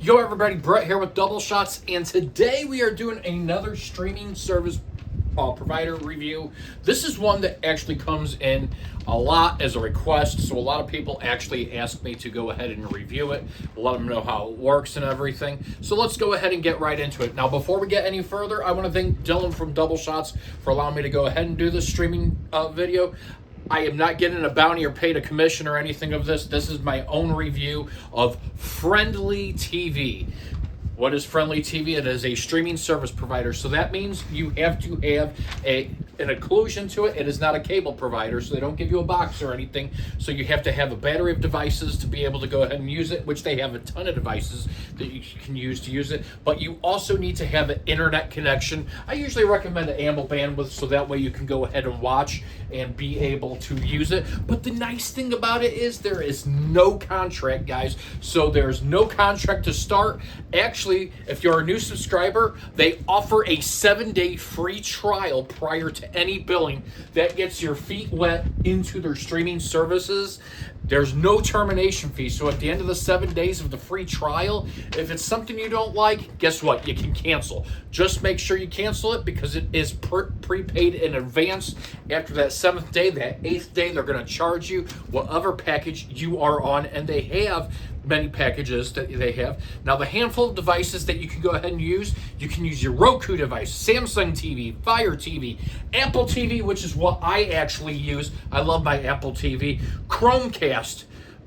Yo everybody, Brett here with Double Shots, and today we are doing another streaming service provider review. This is one that actually comes in a lot as a request, so a lot of people actually ask me to go ahead and review it, let them know how it works and everything. So let's go ahead and get right into it. Now, before we get any further, I want to thank Dylan from Double Shots for allowing me to go ahead and do this streaming video. I am not getting a bounty or paid a commission or anything of this. This is my own review of Frndly TV. What is Frndly TV? It is a streaming service provider. So that means you have to have an inclusion to it. It is not a cable provider, so they don't give you a box or anything. So you have to have a battery of devices to be able to go ahead and use it, which they have a ton of devices that you can use to use it. But you also need to have an internet connection. I usually recommend an ample bandwidth so that way you can go ahead and watch and be able to use it. But the nice thing about it is there is no contract, guys. So there's no contract to start. Actually, if you're a new subscriber, they offer a 7-day free trial prior to any billing. That gets your feet wet into their streaming services. There's no termination fee. So at the end of the 7 days of the free trial, if it's something you don't like, guess what? You can cancel. Just make sure you cancel it because it is prepaid in advance. After that 7th day, that 8th day, they're going to charge you whatever package you are on, and they have many packages that they have. Now, the handful of devices that you can go ahead and use, you can use your Roku device, Samsung TV, Fire TV, Apple TV, which is what I actually use. I love my Apple TV, Chromecast,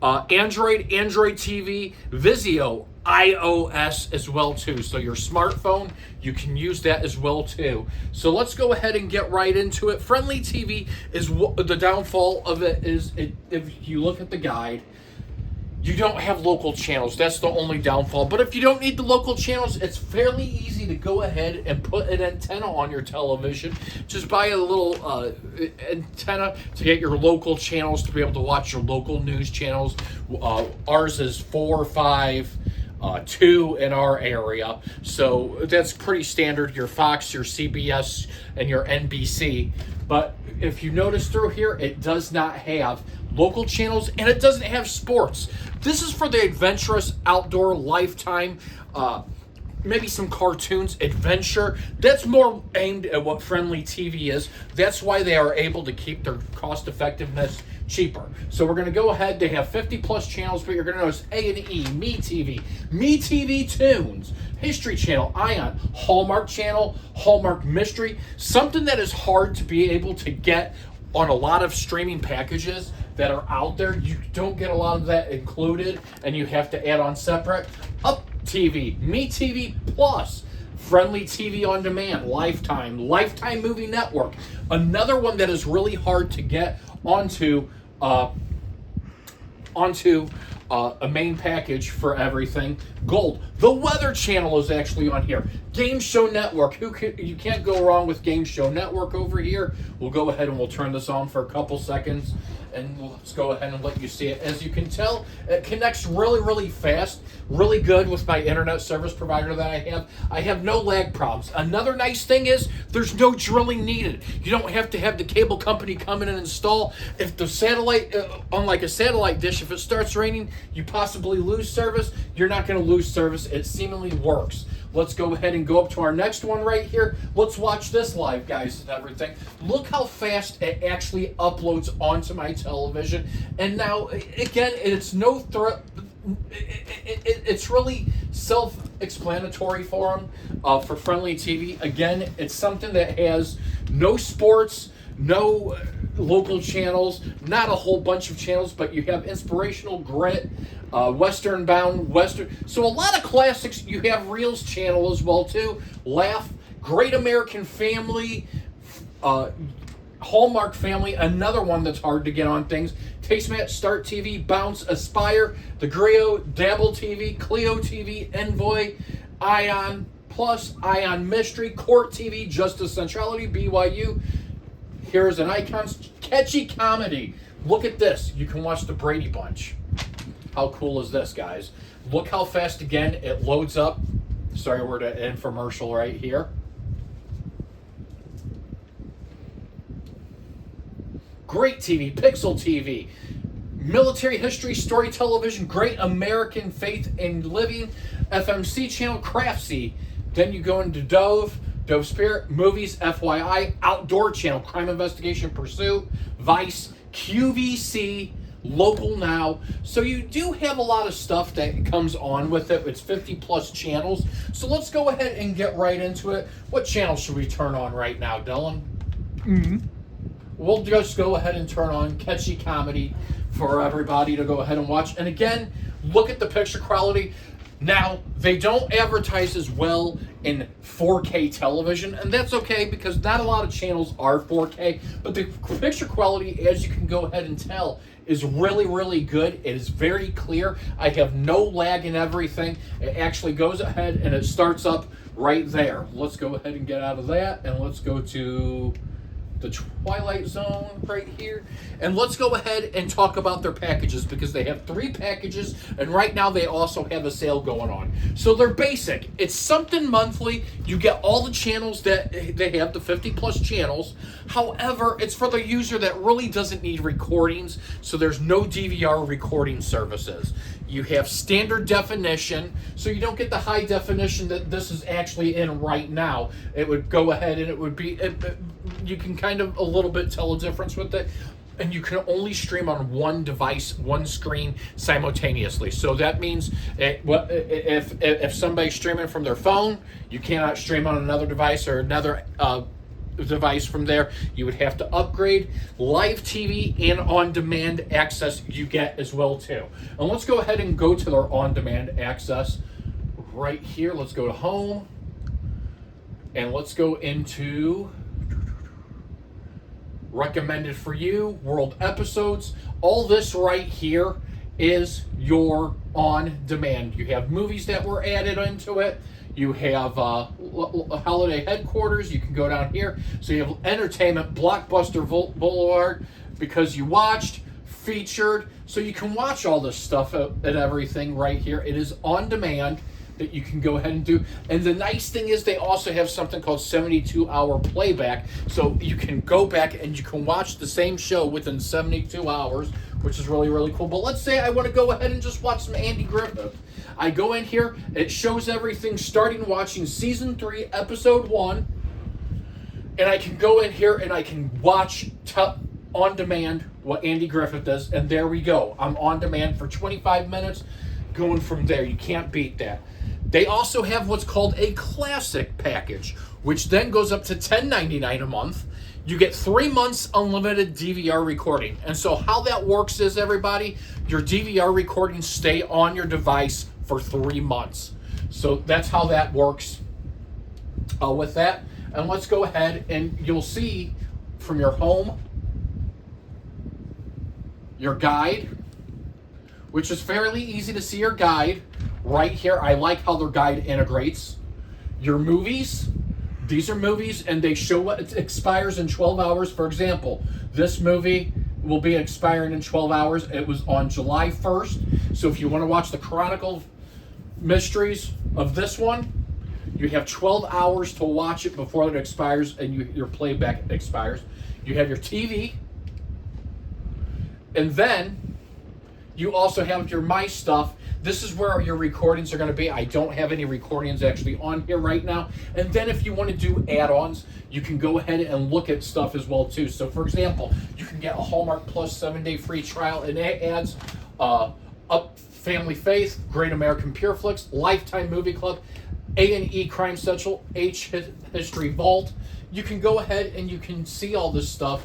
Android TV, Vizio, iOS as well too. So your smartphone, you can use that as well too. So let's go ahead and get right into it. Frndly TV is the downfall of it is if you look at the guide, you don't have local channels. That's the only downfall. But if you don't need the local channels, it's fairly easy to go ahead and put an antenna on your television. Just buy a little antenna to get your local channels to be able to watch your local news channels. Ours is 4, 5, 2 in our area. So that's pretty standard. Your Fox, your CBS, and your NBC. But if you notice through here, it does not have local channels, and it doesn't have sports. This is for the adventurous, outdoor, lifetime, maybe some cartoons, adventure. That's more aimed at what Frndly TV is. That's why they are able to keep their cost effectiveness cheaper. So we're going to go ahead. They have 50 plus channels, but you're going to notice A&E, Me TV Tunes, History Channel, Ion, Hallmark Channel, Hallmark Mystery. Something that is hard to be able to get on a lot of streaming packages that are out there. You don't get a lot of that included, and you have to add on separate. Up TV, Me TV Plus, Frndly TV On Demand, Lifetime Movie Network. Another one that is really hard to get onto a main package for everything. Gold. The Weather Channel is actually on here. Game Show Network. You can't go wrong with Game Show Network over here. We'll go ahead and we'll turn this on for a couple seconds, and let's go ahead and let you see it. As you can tell, it connects really, really fast, really good with my internet service provider that I have. I have no lag problems. Another nice thing is there's no drilling needed. You don't have to have the cable company come in and install. If the satellite, unlike a satellite dish, if it starts raining, you possibly lose service. You're not going to lose service. It seemingly works. Let's go ahead and go up to our next one right here. Let's watch this live, guys, and everything. Look how fast it actually uploads onto my television. And now, again, it's no threat. It's really self-explanatory for them, for Frndly TV. Again, it's something that has no sports, no local channels, not a whole bunch of channels, but you have inspirational, grit, Western bound, so a lot of classics. You have Reels channel as well too, Laugh, Great American Family, Hallmark Family, another one that's hard to get on things, Taste Match, Start TV, Bounce, Aspire, The Griot, Dabble TV, Clio TV, Envoy, Ion Plus, Ion Mystery, Court TV, Justice Centrality, BYU. Here's an Icons, Catchy Comedy. Look at this. You can watch The Brady Bunch. How cool is this, guys? Look how fast, again, it loads up. Sorry, we're at an infomercial right here. Great TV, Pixel TV, military history, story television, Great American Faith and Living, FMC channel, Craftsy. Then you go into Dove Spirit, movies, FYI, outdoor channel, crime investigation, pursuit, Vice, QVC, local now. So you do have a lot of stuff that comes on with it. It's 50 plus channels. So let's go ahead and get right into it. What channel should we turn on right now, Dylan? We'll just go ahead and turn on Catchy Comedy for everybody to go ahead and watch. And again, look at the picture quality. Now, they don't advertise as well in 4K television, and that's okay because not a lot of channels are 4K, but the picture quality, as you can go ahead and tell, is really, really good. It is very clear. I have no lag in everything. It actually goes ahead and it starts up right there. Let's go ahead and get out of that, and let's go to the Twilight Zone right here. And let's go ahead and talk about their packages because they have 3 packages, and right now they also have a sale going on. So they're basic. It's something monthly. You get all the channels that they have, the 50 plus channels. However, it's for the user that really doesn't need recordings, so there's no DVR recording services. You have standard definition, so you don't get the high definition that this is actually in right now. It would go ahead and it would be, you can kind of a little bit tell a difference with it. And you can only stream on one device, one screen simultaneously. So that means if somebody's streaming from their phone, you cannot stream on another device or another device from there. You would have to upgrade. Live TV and on-demand access you get as well too. And let's go ahead and go to their on-demand access right here. Let's go to home and let's go into recommended for you, world episodes. All this right here is your on-demand. You have movies that were added into it. You have holiday headquarters. You can go down here. So you have entertainment, Blockbuster Boulevard, because you watched, featured. So you can watch all this stuff and everything right here. It is on demand that you can go ahead and do. And the nice thing is they also have something called 72-hour playback. So you can go back and you can watch the same show within 72 hours, which is really, really cool. But let's say I want to go ahead and just watch some Andy Griffith. I go in here, it shows everything starting watching season 3, episode 1. And I can go in here and I can watch on demand what Andy Griffith does. And there we go. I'm on demand for 25 minutes going from there. You can't beat that. They also have what's called a classic package, which then goes up to $10.99 a month. You get 3 months unlimited DVR recording. And so how that works is, everybody, your DVR recordings stay on your device for 3 months. So that's how that works with that. And let's go ahead and you'll see from your home, your guide, which is fairly easy to see your guide right here. I like how their guide integrates. Your movies, these are movies and they show what it expires in 12 hours. For example, this movie will be expiring in 12 hours. It was on July 1st. So if you want to watch the Chronicle Mysteries of this one, you have 12 hours to watch it before it expires and your playback expires. You have your TV. And then you also have your My Stuff. This is where your recordings are going to be. I don't have any recordings actually on here right now. And then if you want to do add-ons, you can go ahead and look at stuff as well too. So for example, you can get a Hallmark Plus 7-day free trial, and it adds Up Family Faith, Great American Pure Flicks, Lifetime Movie Club, A&E Crime Central, H History Vault. You can go ahead and you can see all this stuff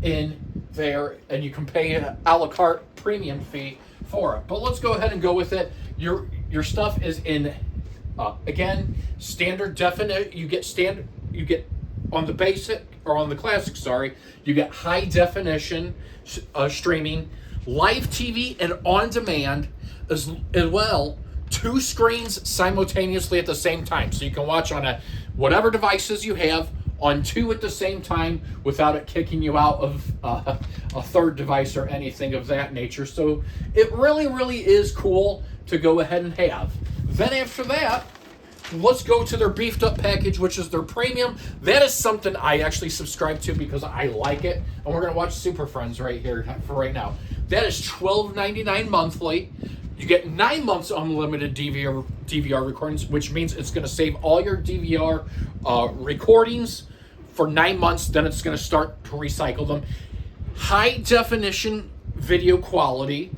in there, and you can pay an a la carte premium fee for it. But let's go ahead and go with it. Your stuff is in again standard definite. You get on the basic or on the classic. Sorry, you get high definition streaming, live TV, and on demand as well. 2 screens simultaneously at the same time, so you can watch on whatever devices you have on 2 at the same time without it kicking you out of a third device or anything of that nature. So it really, really is cool to go ahead and have. Then after that, let's go to their beefed up package, which is their premium. That is something I actually subscribe to because I like it. And we're going to watch Super Friends right here for right now. That is $12.99 monthly. You get 9 months unlimited DVR recordings, which means it's going to save all your DVR recordings for 9 months. Then it's going to start to recycle them. High definition video quality,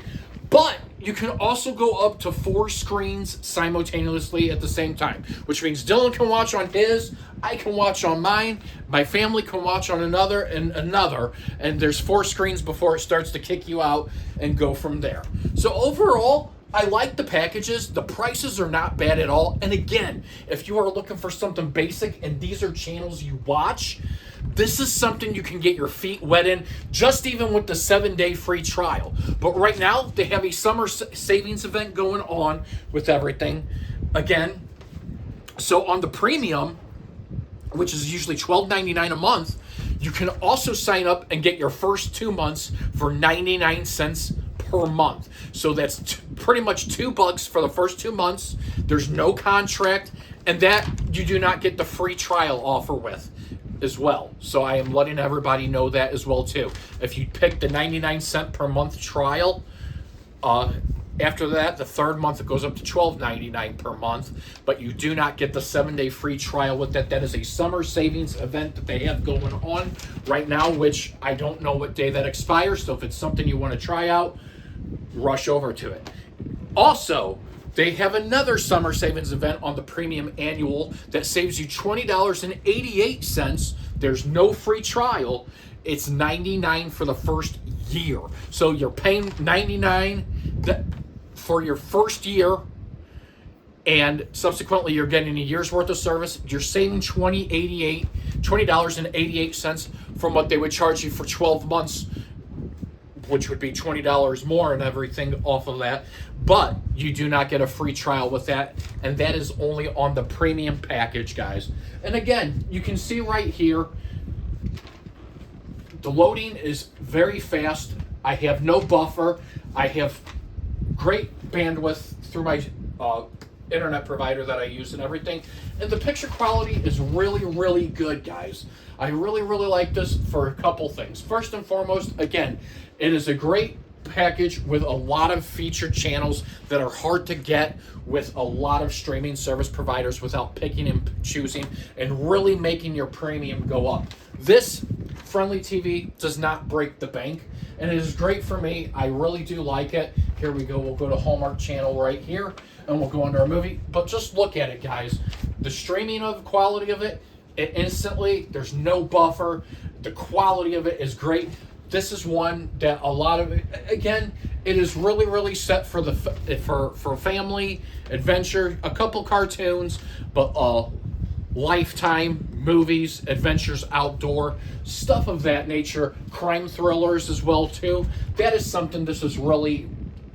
but you can also go up to 4 screens simultaneously at the same time, which means Dylan can watch on his, I can watch on mine, my family can watch on another, and there's 4 screens before it starts to kick you out and go from there. So overall, I like the packages. The prices are not bad at all. And again, if you are looking for something basic and these are channels you watch, this is something you can get your feet wet in, just even with the 7-day free trial. But right now, they have a summer savings event going on with everything. Again, so on the premium, which is usually $12.99 a month, you can also sign up and get your first 2 months for 99 cents per month. So that's pretty much $2 for the first 2 months. There's no contract, and that you do not get the free trial offer with as well. So I am letting everybody know that as well too. If you pick the 99 cent per month trial, after that, the 3rd month, it goes up to $12.99 per month, but you do not get the 7-day free trial with that. That is a summer savings event that they have going on right now, which I don't know what day that expires. So if it's something you want to try out, rush over to it. Also, they have another summer savings event on the premium annual that saves you $20.88. There's no free trial. It's $99 for the first year. So you're paying $99 for your first year, and subsequently you're getting a year's worth of service. You're saving $20.88 from what they would charge you for 12 months, which would be $20 more and everything off of that. But you do not get a free trial with that, and that is only on the premium package, guys. And again, you can see right here, the loading is very fast. I have no buffer. I have great bandwidth through my internet provider that I use and everything. And the picture quality is really, really good, guys. I really, really like this for a couple things. First and foremost, again, it is a great package with a lot of featured channels that are hard to get with a lot of streaming service providers without picking and choosing and really making your premium go up. This Frndly TV does not break the bank, and it is great for me. I really do like it. Here we go. We'll go to Hallmark Channel right here, and we'll go into our movie. But just look at it, guys. The streaming of the quality of it instantly, there's no buffer. The quality of it is great. This is one that a lot of, again, it is really, really set for the for family, adventure, a couple cartoons, but Lifetime movies, adventures outdoor, stuff of that nature, crime thrillers as well too. That is something this is really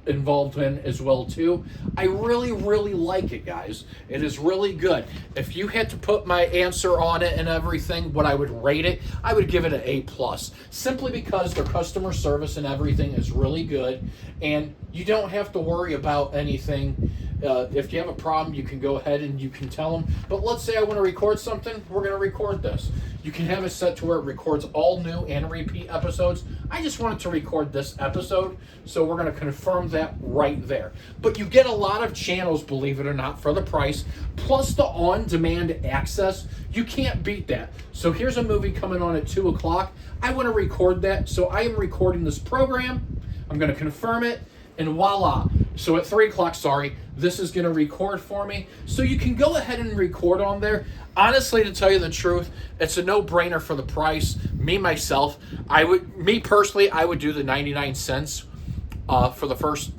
involved in as well too. I really, really like it, guys. It is really good. If you had to put my answer on it and everything, what I would rate it, I would give it an A+, simply because their customer service and everything is really good, and you don't have to worry about anything. If you have a problem, you can go ahead and you can tell them. But let's say I want to record something, we're going to record this. You can have it set to where it records all new and repeat episodes. I just wanted to record this episode, so we're going to confirm that right there. But you get a lot of channels, believe it or not, for the price, plus the on-demand access. You can't beat that. So here's a movie coming on at 2 o'clock. I want to record that, so I am recording this program. I'm going to confirm it, and voila. So at 3 o'clock, this is going to record for me. So you can go ahead and record on there. Honestly, to tell you the truth, it's a no-brainer for the price. Me personally, I would do the 99 cents for the first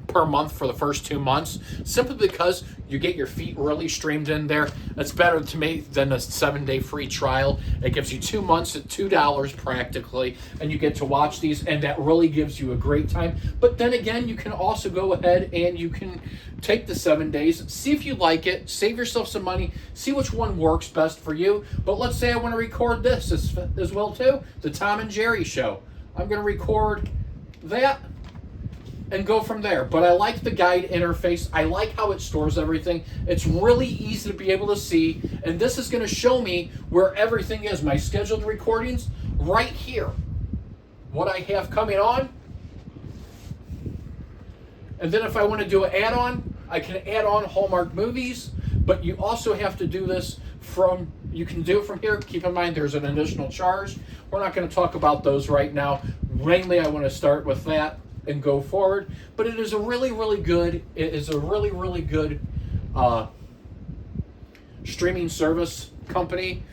per month for the first 2 months, simply because you get your feet really streamed in there. That's better to me than a 7-day free trial. It gives you 2 months at $2 practically, and you get to watch these, and that really gives you a great time. But then again, you can also go ahead and you can take the 7 days, see if you like it, save yourself some money, see which one works best for you. But let's say I want to record this as well too, the Tom and Jerry show. I'm going to record that and go from there. But I like the guide interface. I like how it stores everything. It's really easy to be able to see, and this is going to show me where everything is. My scheduled recordings right here. What I have coming on, And then if I want to do an add-on, I can add on Hallmark movies, but you also have to do this from, you can do it from here. Keep in mind there's an additional charge. We're not going to talk about those right now. Mainly I want to start with that and go forward. But it is a really, really good, streaming service company.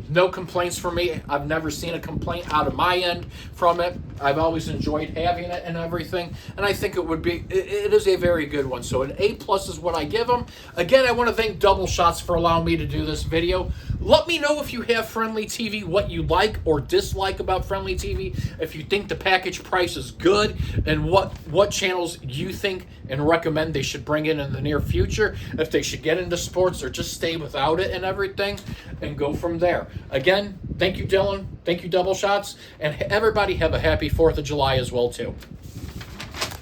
No complaints from me. I've never seen a complaint out of my end from it. I've always enjoyed having it and everything. And I think it is a very good one. So an A+ is what I give them. Again, I want to thank Double Shots for allowing me to do this video. Let me know if you have Frndly TV, what you like or dislike about Frndly TV. If you think the package price is good, and what channels you think and recommend they should bring in the near future. If they should get into sports or just stay without it and everything, and go from there. Again, thank you, Dylan. Thank you, Double Shots. And everybody have a happy 4th of July as well, too.